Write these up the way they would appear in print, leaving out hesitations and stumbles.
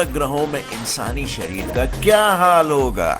ग्रहों में इंसानी शरीर का क्या हाल होगा।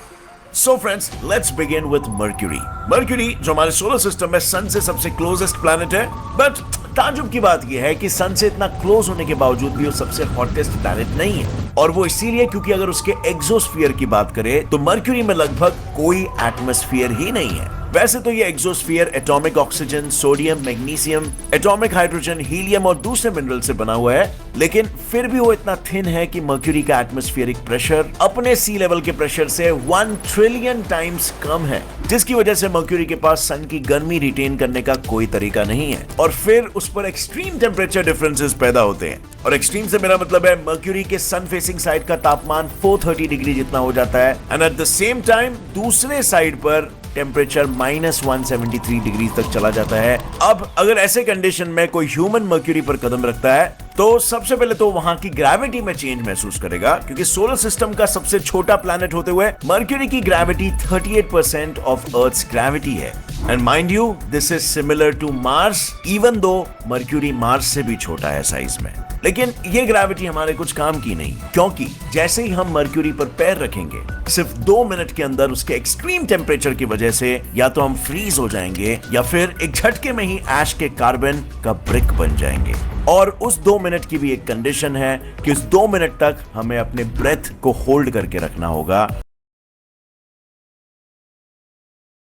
So friends, let's begin with mercury. Mercury जो हमारे सोलर सिस्टम में सन से सबसे क्लोजेस्ट प्लैनेट है, बट ताज्जुब की बात यह है कि सन से इतना क्लोज होने के बावजूद भी वो सबसे हॉटेस्ट प्लैनेट नहीं है। और वो इसीलिए क्योंकि अगर उसके एक्सोस्फीयर की बात करें तो मर्क्यूरी में लगभग कोई एटमॉस्फेयर ही नहीं है। वैसे तो ये exosphere atomic oxygen, sodium, magnesium, atomic hydrogen, helium और दूसरे मिनरल से बना हुआ है, लेकिन फिर भी वो इतना थिन है कि मर्क्यूरी का एटमॉस्फेरिक प्रेशर अपने सी लेवल के प्रेशर से 1 ट्रिलियन टाइम्स कम है, जिसकी वजह से मर्क्यूरी के पास सन की गर्मी रिटेन करने का कोई तरीका नहीं है। और फिर उस पर एक्सट्रीम टेम्परेचर डिफरेंसेस पैदा होते हैं। और एक्सट्रीम से मेरा मतलब है मर्क्यूरी के सन फेसिंग साइड का तापमान 430 डिग्री जितना हो जाता है, and at the same time दूसरे साइड पर टेम्परेचर -173 डिग्री तक चला जाता है। अब अगर ऐसे कंडीशन में कोई ह्यूमन मर्क्यूरी पर कदम रखता है तो सबसे पहले तो वहां की ग्रेविटी में चेंज महसूस करेगा, क्योंकि सोलर सिस्टम का सबसे छोटा प्लैनेट होते हुए मर्क्यूरी की ग्रेविटी 38% ऑफ अर्थ्स ग्रेविटी है। And mind you, this is similar to Mars, even though Mercury Mars से भी छोटा है साइज में। लेकिन ये ग्रेविटी हमारे कुछ काम की नहीं, क्योंकि जैसे ही हम मर्क्यूरी पर पैर रखेंगे सिर्फ 2 मिनट के अंदर उसके एक्सट्रीम टेम्परेचर की वजह से या तो हम फ्रीज हो जाएंगे या फिर एक झटके में ही ऐश के कार्बन का ब्रिक बन जाएंगे। और उस 2 मिनट की भी एक कंडीशन है कि उस 2 मिनट तक हमें अपने ब्रेथ को होल्ड करके रखना होगा।